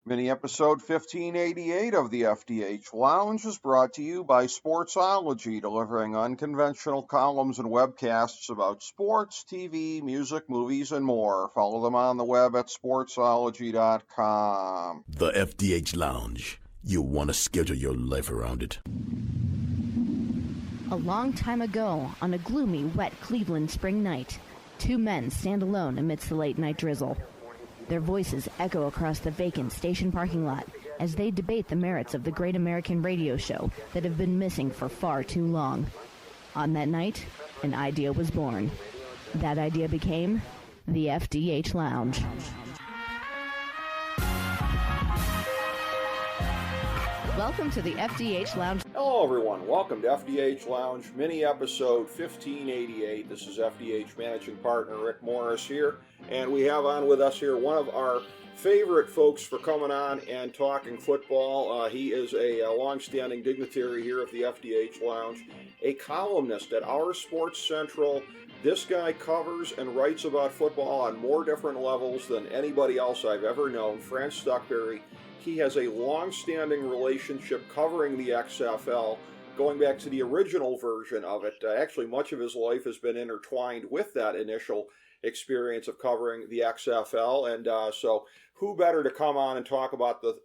Mini episode 1588 of the FDH Lounge is brought to you by Sportsology, delivering unconventional columns and webcasts about sports, TV, music, movies, and more. Follow them on the web at sportsology.com. The FDH Lounge. You want to schedule your life around it. A long time ago, on a gloomy, wet Cleveland spring night, two men stand alone amidst the late-night drizzle. Their voices echo across the vacant station parking lot as they debate the merits of the great American radio show that have been missing for far too long. On that night, an idea was born. That idea became the FDH Lounge. Welcome to the FDH Lounge. Hello, everyone. Welcome to FDH Lounge, mini episode 1588. This is FDH Managing Partner Rick Morris here, and we have on with us here one of our favorite folks for coming on and talking football. He is a long-standing dignitary here at the FDH Lounge, a columnist at OurSports Central. This guy covers and writes about football on more different levels than anybody else I've ever known, Fran Stuchbury. He has a long-standing relationship covering the XFL, going back to the original version of it. Actually, much of his life has been intertwined with that initial experience of covering the XFL, and so who better to come on and talk about the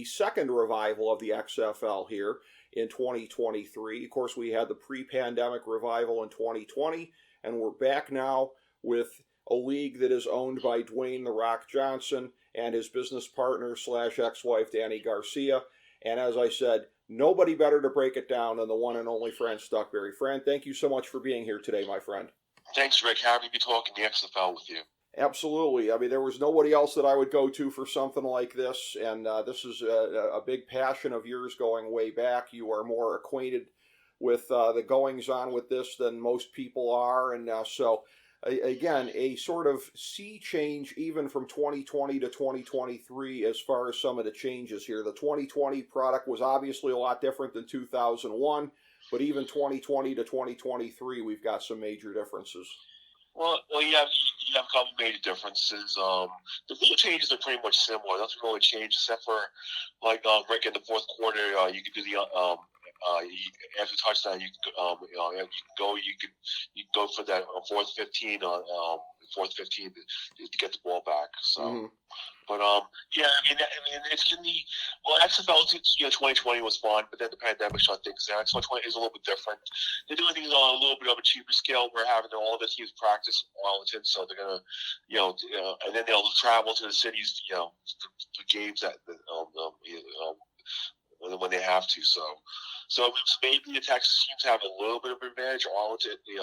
second revival of the XFL here in 2023. Of course, we had the pre-pandemic revival in 2020, and we're back now with a league that is owned by Dwayne "The Rock" Johnson and his business partner / ex-wife Danny Garcia. And as I said, nobody better to break it down than the one and only Fran Stuchbury. Fran, thank you so much for being here today, my friend. Thanks, Rick. Happy to be talking the XFL with you. Absolutely. I mean, there was nobody else that I would go to for something like this, and this is a big passion of yours going way back. You are more acquainted with the goings-on with this than most people are, and so again, a sort of sea change even from 2020 to 2023 as far as some of the changes here. The 2020 product was obviously a lot different than 2001, but even 2020 to 2023, we've got some major differences. Well, you have a couple major differences. The little changes are pretty much similar. Nothing really changed except for, like, Rick, in the fourth quarter, you could do the after touchdown, you can go for that fourth 15 to get the ball back. So, but yeah, I mean, it's gonna be XFL. 2020 was fun, but then the pandemic shut things down. 2020 is a little bit different. They're doing things on a little bit of a cheaper scale. We're having all the teams practice in Arlington, so they're gonna, and then they'll travel to the cities, for games that when they have to. So maybe the Texas teams have a little bit of an advantage. Arlington, the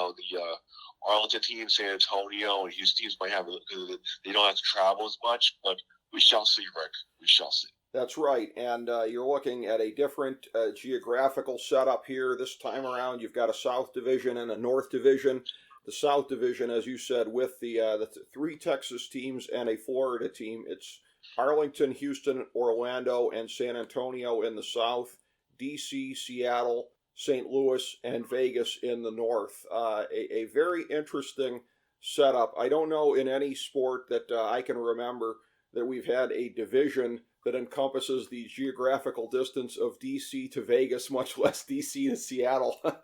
Arlington team, San Antonio, and Houston teams might have because they don't have to travel as much. But we shall see, Rick. We shall see. That's right, and you're looking at a different geographical setup here. This time around, you've got a South Division and a North Division. The South Division, as you said, with the three Texas teams and a Florida team. It's Arlington, Houston, Orlando, and San Antonio in the South. D.C., Seattle, St. Louis, and Vegas in the north. A very interesting setup. I don't know in any sport that I can remember that we've had a division that encompasses the geographical distance of D.C. to Vegas, much less D.C. to Seattle. Well,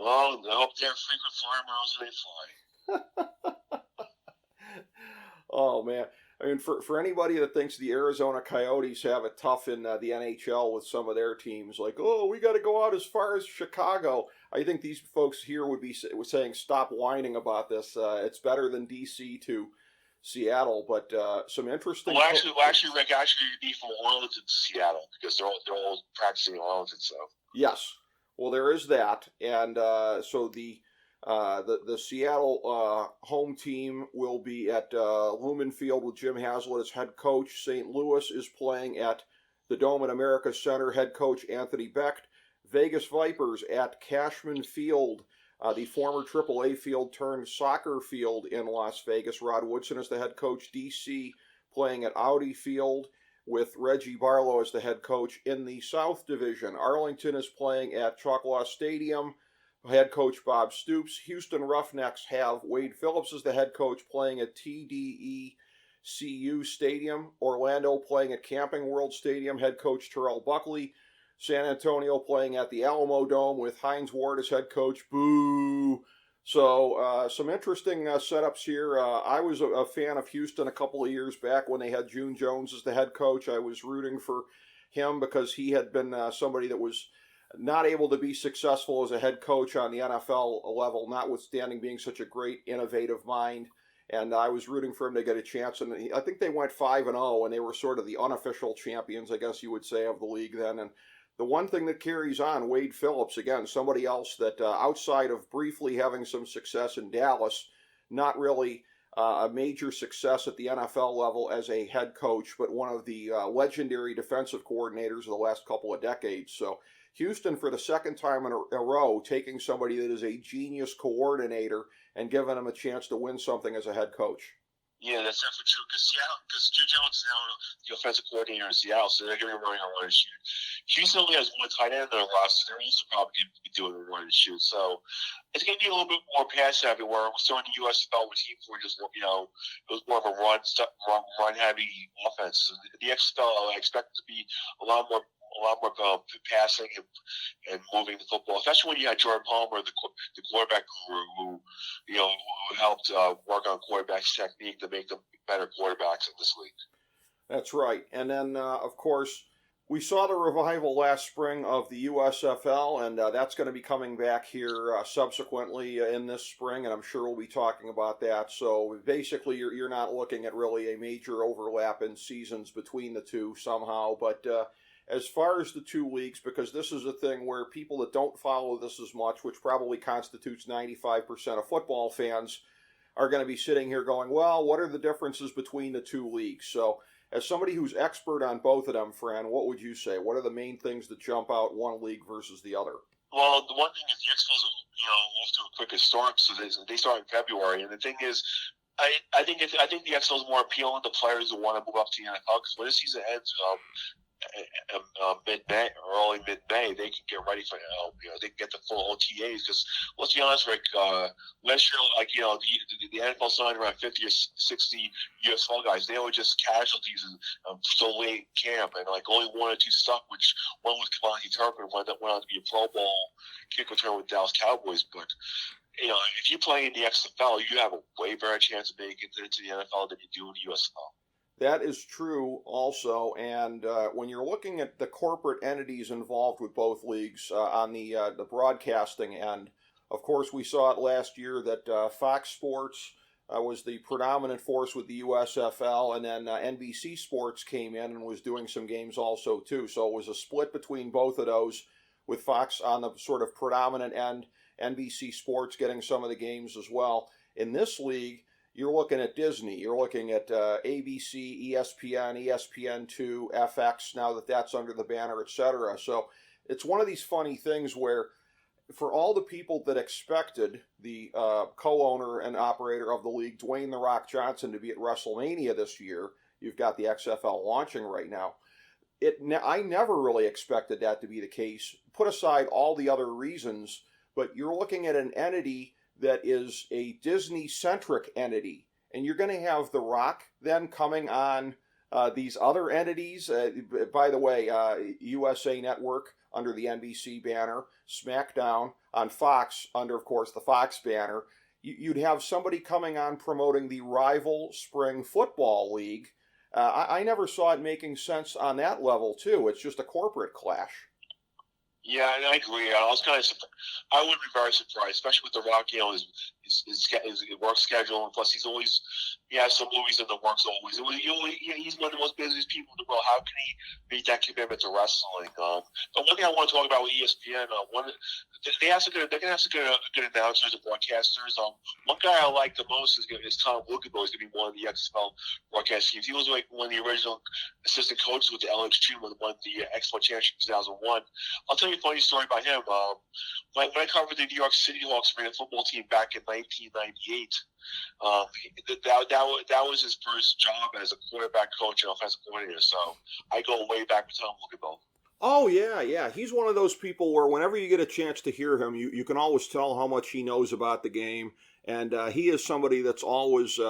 I hope they're frequent flyer miles and they fly. Oh, man. I mean, for anybody that thinks the Arizona Coyotes have it tough in the NHL with some of their teams, like, oh, we got to go out as far as Chicago, I think these folks here would be saying, stop whining about this. It's better than D.C. to Seattle, but some interesting... Well, actually, Rick, you'd be from Arlington to Seattle because they're all practicing in Arlington, so... Yes. Well, there is that, and so the Seattle home team will be at Lumen Field with Jim Haslett as head coach. St. Louis is playing at the Dome at America Center, head coach Anthony Becht. Vegas Vipers at Cashman Field, the former AAA field turned soccer field in Las Vegas. Rod Woodson is the head coach. DC playing at Audi Field with Reggie Barlow as the head coach in the South Division. Arlington is playing at Choctaw Stadium. Head coach Bob Stoops. Houston Roughnecks have Wade Phillips as the head coach playing at TDE CU Stadium. Orlando playing at Camping World Stadium, head coach Terrell Buckley. San Antonio playing at the Alamo Dome with Hines Ward as head coach. Boo! So some interesting setups here. I was a fan of Houston a couple of years back when they had June Jones as the head coach. I was rooting for him because he had been somebody that was not able to be successful as a head coach on the NFL level, notwithstanding being such a great, innovative mind. And I was rooting for him to get a chance. And I think they went 5-0, and they were sort of the unofficial champions, I guess you would say, of the league then. And the one thing that carries on, Wade Phillips, again, somebody else that outside of briefly having some success in Dallas, not really a major success at the NFL level as a head coach, but one of the legendary defensive coordinators of the last couple of decades. So Houston, for the second time in a row, taking somebody that is a genius coordinator and giving him a chance to win something as a head coach. Yeah, that's definitely true. Because Jim Jones is now the offensive coordinator in Seattle, so they're going to be running a run and shoot. Houston only has one tight end in their roster. They're also probably going to be doing a run and shoot. So it's going to be a little bit more pass heavy. Where we're starting the USFL with teams where just it was more of a run heavy offense. The XFL I expect it to be a lot more passing and moving the football, especially when you had Jordan Palmer, the quarterback guru, who helped work on quarterback's technique to make them better quarterbacks in this league. That's right. And then, of course, we saw the revival last spring of the USFL, and that's going to be coming back here subsequently in this spring, and I'm sure we'll be talking about that. So basically, you're not looking at really a major overlap in seasons between the two somehow, but as far as the two leagues, because this is a thing where people that don't follow this as much, which probably constitutes 95% of football fans, are going to be sitting here going, well, what are the differences between the two leagues? So as somebody who's expert on both of them, Fran, what would you say? What are the main things that jump out one league versus the other? Well, the one thing is the XFL's off to a quicker start, so they start in February. And the thing is, I think the XFL is more appealing to players who want to move up to the NFL, because when the season ends mid-May or early mid-May, they can get ready for they can get the full OTAs. Because let's be honest, Rick, last year, the NFL signed around 50 or 60 USFL guys. They were just casualties so late in camp, and only one or two stuck. Which one was Cavante Turpin, went on to be a Pro Bowl kick return with Dallas Cowboys, but. If you play in the XFL, you have a way better chance of making it into the NFL than you do in the USFL. That is true also, and when you're looking at the corporate entities involved with both leagues on the broadcasting end, of course we saw it last year that Fox Sports was the predominant force with the USFL, and then NBC Sports came in and was doing some games also too, so it was a split between both of those, with Fox on the sort of predominant end, NBC Sports getting some of the games as well. In this league, you're looking at Disney, you're looking at ABC, ESPN, ESPN2, FX, now that that's under the banner, etc. So it's one of these funny things where for all the people that expected the co-owner and operator of the league, Dwayne "The Rock" Johnson, to be at WrestleMania this year, you've got the XFL launching right now. I never really expected that to be the case, put aside all the other reasons, but you're looking at an entity that is a Disney-centric entity, and you're going to have The Rock then coming on these other entities. By the way, USA Network under the NBC banner, SmackDown on Fox under, of course, the Fox banner. You'd have somebody coming on promoting the rival Spring Football League. I never saw it making sense on that level, too. It's just a corporate clash. Yeah, and I agree. I was kind of surprised. I would be very surprised, especially with The Rock, his work schedule, and plus he has some movies in the works always. He's one of the most busiest people in the world. How can he make that commitment to wrestling? But one thing I want to talk about with ESPN, they're going to have some good announcers and broadcasters. One guy I like the most is Tom Lucago. He's going to be one of the XFL broadcast teams. He was one of the original assistant coaches with the LA Extreme when won the XFL Championship in 2001. I'll tell you a funny story about him. When I covered the New York City Hawks arena football team back in 1998, that was his first job as a quarterback coach and offensive coordinator. So I go way back with Tom Lucago. Oh, yeah. He's one of those people where whenever you get a chance to hear him, you can always tell how much he knows about the game. And he is somebody that's always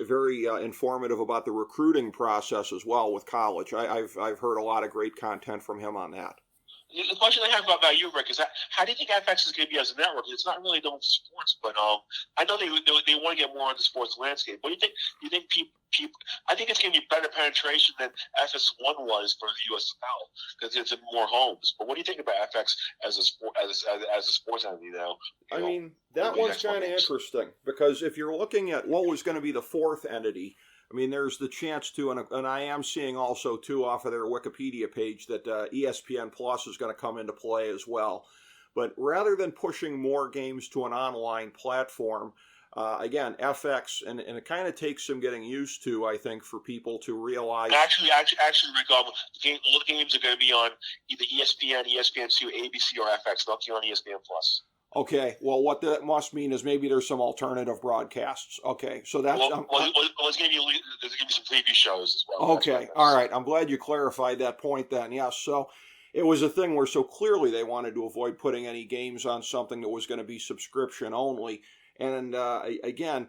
very informative about the recruiting process as well with college. I've heard a lot of great content from him on that. The question I have about you, Rick, is how do you think FX is going to be as a network? It's not really done with sports, but I know they want to get more on the sports landscape. What do you think? Do you think people? I think it's going to be better penetration than FS1 was for the USFL because it's in more homes. But what do you think about FX as a sport as a sports entity now? I mean, that one's kind of interesting because if you're looking at what was going to be the fourth entity. I mean, there's the chance to, and I am seeing also, too, off of their Wikipedia page that ESPN Plus is going to come into play as well. But rather than pushing more games to an online platform, again, FX, and it kind of takes some getting used to, I think, for people to realize. Actually, Rick, all the games are going to be on either ESPN, ESPN2, ABC, or FX, not on ESPN Plus. Okay, well, what that must mean is maybe there's some alternative broadcasts. Okay, so that's... there's going to be some preview shows as well. Okay, all right. I'm glad you clarified that point then. Yes, so it was a thing where so clearly they wanted to avoid putting any games on something that was going to be subscription only. And again,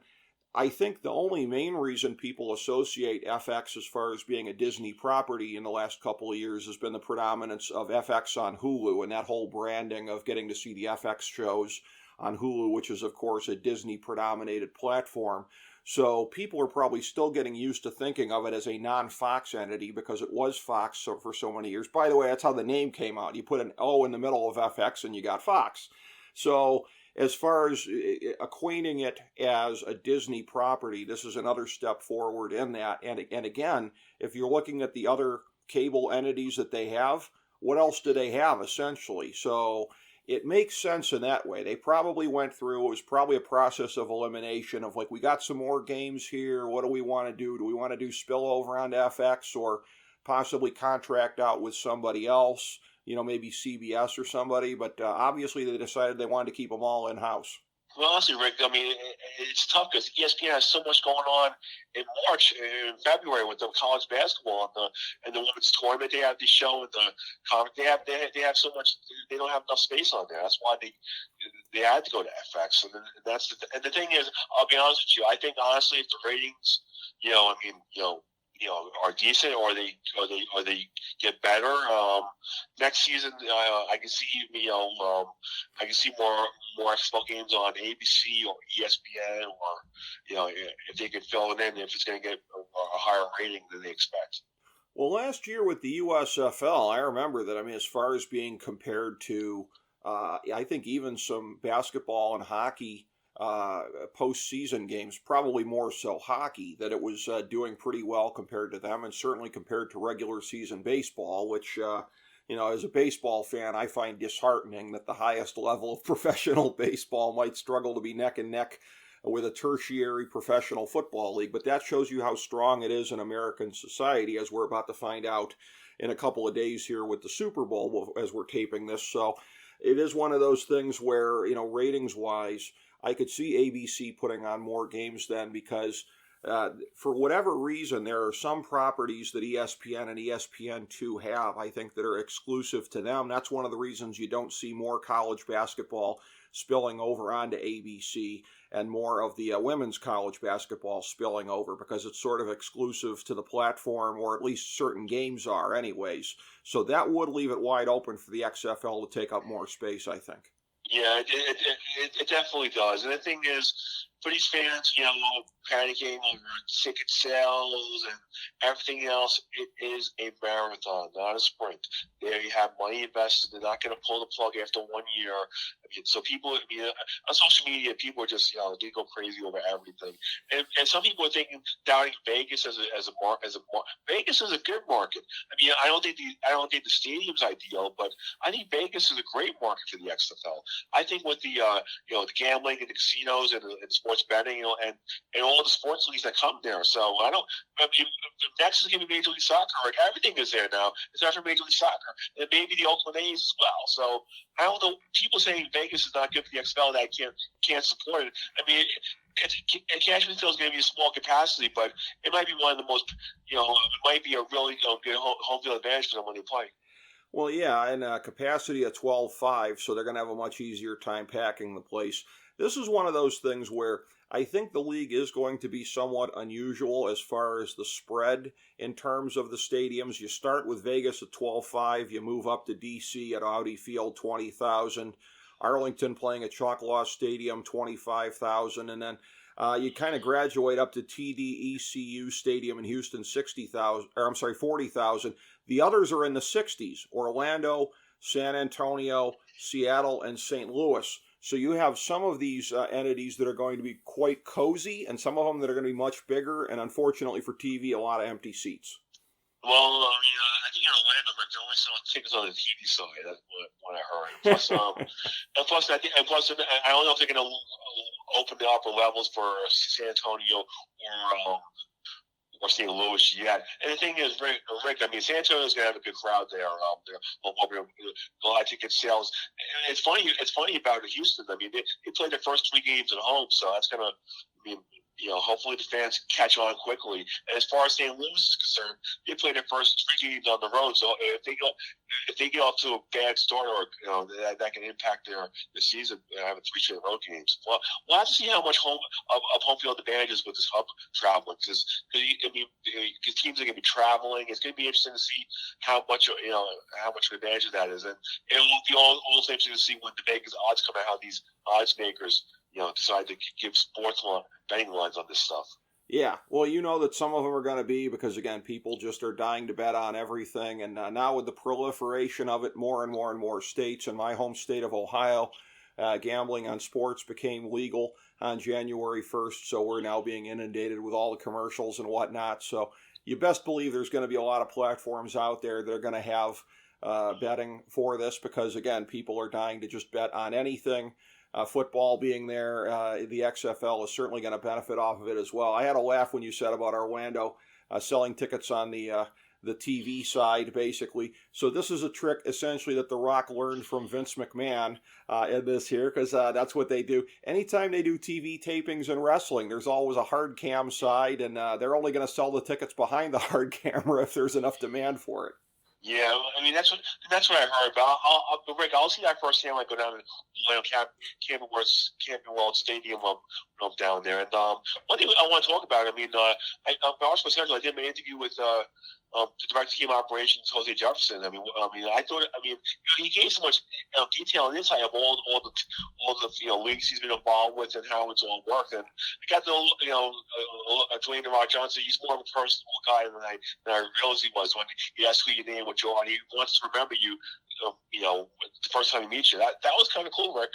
I think the only main reason people associate FX as far as being a Disney property in the last couple of years has been the predominance of FX on Hulu and that whole branding of getting to see the FX shows on Hulu, which is, of course, a Disney-predominated platform. So people are probably still getting used to thinking of it as a non-Fox entity because it was Fox for so many years. By the way, that's how the name came out. You put an O in the middle of FX and you got Fox. So as far as acquainting it as a Disney property, this is another step forward in that. And again, if you're looking at the other cable entities that they have, what else do they have essentially? So it makes sense in that way. They probably went through, it was probably a process of elimination of like, we got some more games here. What do we want to do? Do we want to do spillover onto FX or possibly contract out with somebody else? You know, maybe CBS or somebody, but obviously they decided they wanted to keep them all in-house. Well, honestly, Rick, I mean, it's tough because ESPN has so much going on in March and February with the college basketball and the women's tournament. They have the show and they have so much. They don't have enough space on there. That's why they had to go to FX. And the thing is, I'll be honest with you. I think honestly, if the ratings, are decent or they get better. Next season, I can see I can see more XFL games on ABC or ESPN or if they can fill it in if it's going to get a higher rating than they expect. Well, last year with the USFL, I remember that. I mean, as far as being compared to, I think even some basketball and hockey. Postseason games, probably more so hockey, that it was doing pretty well compared to them, and certainly compared to regular season baseball, which, as a baseball fan, I find disheartening that the highest level of professional baseball might struggle to be neck and neck with a tertiary professional football league. But that shows you how strong it is in American society, as we're about to find out in a couple of days here with the Super Bowl as we're taping this. So it is one of those things where, ratings-wise, I could see ABC putting on more games then because for whatever reason, there are some properties that ESPN and ESPN2 have, I think, that are exclusive to them. That's one of the reasons you don't see more college basketball spilling over onto ABC and more of the women's college basketball spilling over because it's sort of exclusive to the platform, or at least certain games are anyways. So that would leave it wide open for the XFL to take up more space, I think. Yeah, it definitely does. And the thing is, for these fans, panicking over ticket sales and everything else, it is a marathon, not a sprint. They have money invested. They're not going to pull the plug after 1 year. So people, on social media, people are just, they go crazy over everything. And some people are doubting Vegas as a market. Vegas is a good market. I don't think the stadium's ideal, but I think Vegas is a great market for the XFL. I think with the gambling and the casinos and the sports betting, and all the sports leagues that come there. So next is going to be Major League Soccer. Like everything is there now. It's after Major League Soccer, and maybe the Oakland A's as well. So I don't know. People saying Vegas is not good for the XFL, that can't support it. Cashman Field is going to be a small capacity, but it might be one of the most. It might be a really good home field advantage for them when they play. Well, yeah, and capacity at 12.5, so they're going to have a much easier time packing the place. This is one of those things where I think the league is going to be somewhat unusual as far as the spread in terms of the stadiums. You start with Vegas at 12.5, you move up to DC at Audi Field, 20,000, Arlington playing at Choctaw Stadium, 25,000, and then you kind of graduate up to TDECU Stadium in Houston, 40,000. The others are in the 60s: Orlando, San Antonio, Seattle, and St. Louis. So you have some of these entities that are going to be quite cozy, and some of them that are going to be much bigger, and unfortunately for TV, a lot of empty seats. Well, I think in Orlando, they're only selling tickets on the TV side. That's what I heard. Plus, I don't know if they're going to open the upper levels for San Antonio or St. Louis yet. And the thing is, Rick, I mean, San Antonio's going to have a good crowd there. A lot of ticket sales. And it's funny about Houston. I mean, they played their first 3 games at home, so that's going to, I mean, hopefully the fans catch on quickly. And as far as St. Louis is concerned, they played their first 3 games on the road. So if they get off to a bad start, or that can impact their season, having 3 straight road games. Well, we'll have to see how much home field advantages with this hub traveling, because teams are going to be traveling. It's going to be interesting to see how much of an advantage that is, and it will be all interesting to see when the Vegas odds come out, how these odds makers decide to give sports betting lines on this stuff. Yeah, well, that some of them are going to be, because, again, people just are dying to bet on everything. And now with the proliferation of it, more and more and more states, in my home state of Ohio, gambling on sports became legal on January 1st. So we're now being inundated with all the commercials and whatnot. So you best believe there's going to be a lot of platforms out there that are going to have betting for this, because, again, people are dying to just bet on anything. Football being there, the XFL is certainly going to benefit off of it as well. I had a laugh when you said about Orlando selling tickets on the TV side, basically. So this is a trick, essentially, that The Rock learned from Vince McMahon in this here, because that's what they do. Anytime they do TV tapings in wrestling, there's always a hard cam side, and they're only going to sell the tickets behind the hard camera if there's enough demand for it. Yeah, I mean that's what I heard. But Rick, I'll see that firsthand when I go down to Camping World Stadium when I'm down there. And one thing I want to talk about, I mean, OurSports, I did my interview with the director of team operations, Jose Jefferson. I mean, he gave so much detail and insight of all the leagues he's been involved with and how it's all worked. And I got to know, Dwayne "The Rock" Johnson. He's more of a personal guy than I realized he was when he asked who your name, what you are, and he wants to remember you. The first time he meets you. That was kind of cool, Rick.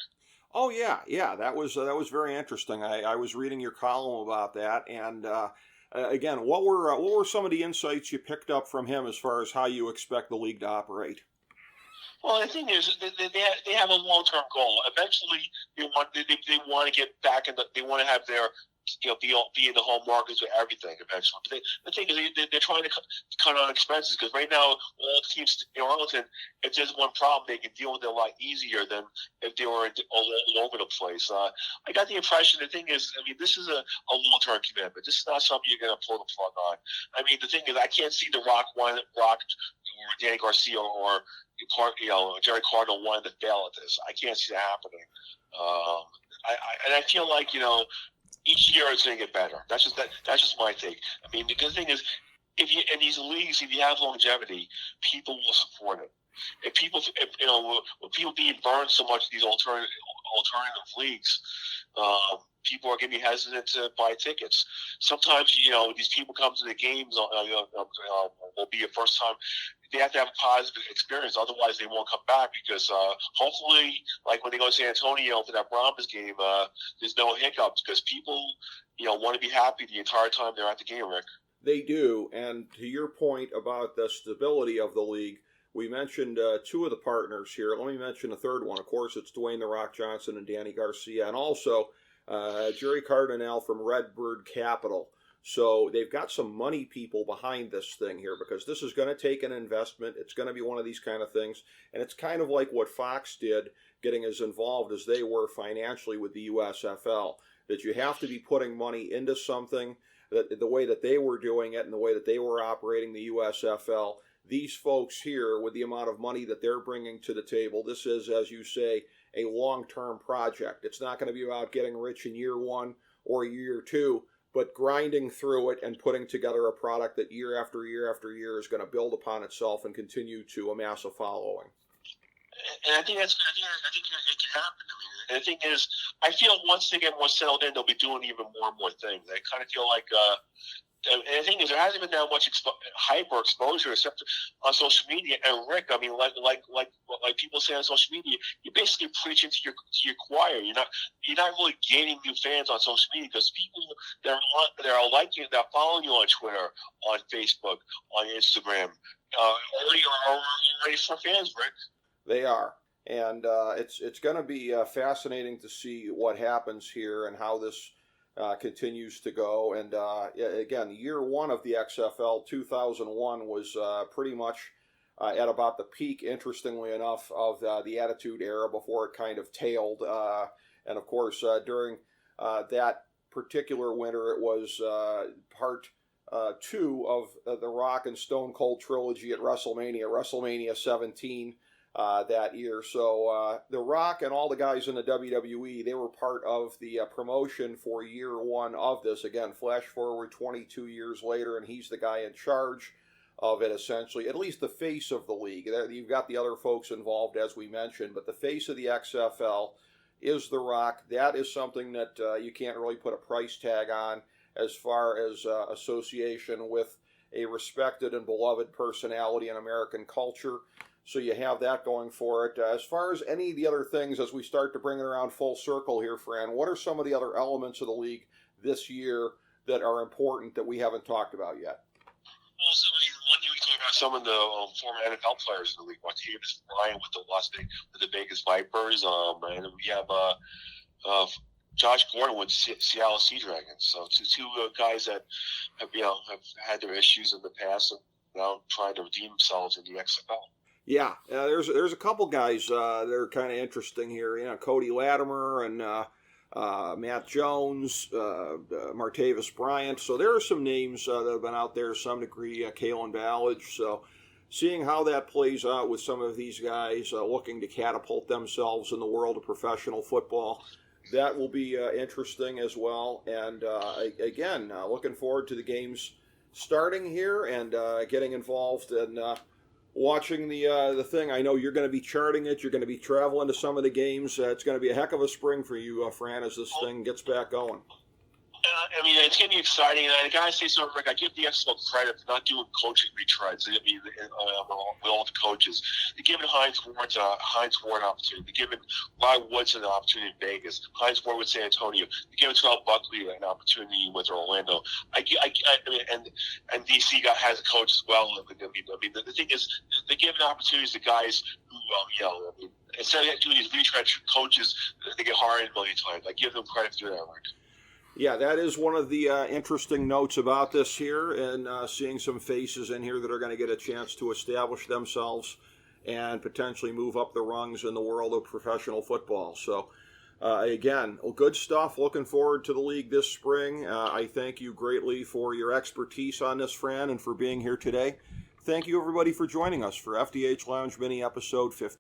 Oh yeah, that was very interesting. I was reading your column about that, and again, what were some of the insights you picked up from him as far as how you expect the league to operate? Well, the thing is, they have a long-term goal. Eventually, they want to get back in. They want to have their be in the home markets with everything eventually. But the thing is, they're trying to cut on expenses, because right now, all the teams in Arlington, if there's one problem, they can deal with it a lot easier than if they were all over the place. I got the impression, the thing is, I mean, this is a long-term commitment. This is not something you're going to pull the plug on. I mean, the thing is, I can't see The Rock or Danny Garcia or Jerry Cardinal wanting to fail at this. I can't see that happening. I feel like, each year it's going to get better. That's just my take. I mean, the good thing is, in these leagues, if you have longevity, people will support it. If people being burned so much in these alternative leagues, people are going to be hesitant to buy tickets. Sometimes, these people come to the games. Will be a first time. They have to have a positive experience, otherwise they won't come back, because hopefully, like when they go to San Antonio for that Brahmas game, there's no hiccups, because people, want to be happy the entire time they're at the game, Rick. They do, and to your point about the stability of the league, we mentioned 2 of the partners here. Let me mention a third one. Of course, it's Dwayne "The Rock" Johnson and Danny Garcia, and also Jerry Cardinal from Redbird Capital. So they've got some money people behind this thing here, because this is going to take an investment. It's going to be one of these kind of things. And it's kind of like what Fox did, getting as involved as they were financially with the USFL, that you have to be putting money into something, that the way that they were doing it and the way that they were operating the USFL. These folks here, with the amount of money that they're bringing to the table, this is, as you say, a long-term project. It's not going to be about getting rich in year 1 or year two, but grinding through it and putting together a product that year after year after year is going to build upon itself and continue to amass a following. And I think it can happen. I mean, and the thing is, I feel once they get more settled in, they'll be doing even more and more things. I kind of feel like, and the thing is, there hasn't been that much hype or exposure except on social media. And Rick, I mean, like people say on social media, you're basically preaching to your choir. You're not really gaining new fans on social media because people that are liking, that are following you on Twitter, on Facebook, on Instagram, already are ready for fans, Rick. They are, and it's going to be fascinating to see what happens here and how this continues to go. And again, year one of the XFL, 2001, was pretty much at about the peak, interestingly enough, of the Attitude Era before it kind of tailed. And of course, during that particular winter, it was part two of the Rock and Stone Cold trilogy at WrestleMania 17. That year. So The Rock and all the guys in the WWE, they were part of the promotion for year one of this. Again, flash forward 22 years later, and he's the guy in charge of it, essentially, at least the face of the league. You've got the other folks involved, as we mentioned, but the face of the XFL is The Rock. That is something that you can't really put a price tag on as far as association with a respected and beloved personality in American culture. So you have that going for it. As far as any of the other things, as we start to bring it around full circle here, Fran, what are some of the other elements of the league this year that are important that we haven't talked about yet? Well, so, I mean, one thing we talk about some of the former NFL players in the league. Martavis Bryant with the Vegas Vipers, and we have Josh Gordon with Seattle Sea Dragons. So two guys that have had their issues in the past and now trying to redeem themselves in the XFL. Yeah, there's a couple guys that are kind of interesting here. You know, Cody Latimer and Matt Jones, Martavis Bryant. So there are some names that have been out there to some degree. Kalen Ballage. So seeing how that plays out with some of these guys looking to catapult themselves in the world of professional football, that will be interesting as well. And again, looking forward to the games starting here and getting involved in watching the thing. I know you're going to be charting it. You're going to be traveling to some of the games. It's going to be a heck of a spring for you, Fran, as this thing gets back going. I mean, it's going to be exciting. And I got to say something, Rick. I give the XFL credit for not doing coaching retreads. I mean, with all the coaches, they're giving Hines Ward an opportunity. They're giving Ryan Woodson an opportunity in Vegas. Hines Ward with San Antonio. They're giving Terrell Buckley an opportunity with Orlando. I mean, and DC has a coach as well. I mean, the thing is, they're giving opportunities to guys who, I mean, instead of doing these retread coaches, they get hired a million times. I give them credit for that, Rick. Yeah, that is one of the interesting notes about this here, and seeing some faces in here that are going to get a chance to establish themselves and potentially move up the rungs in the world of professional football. So, again, good stuff. Looking forward to the league this spring. I thank you greatly for your expertise on this, Fran, and for being here today. Thank you, everybody, for joining us for FDH Lounge Mini Episode 15.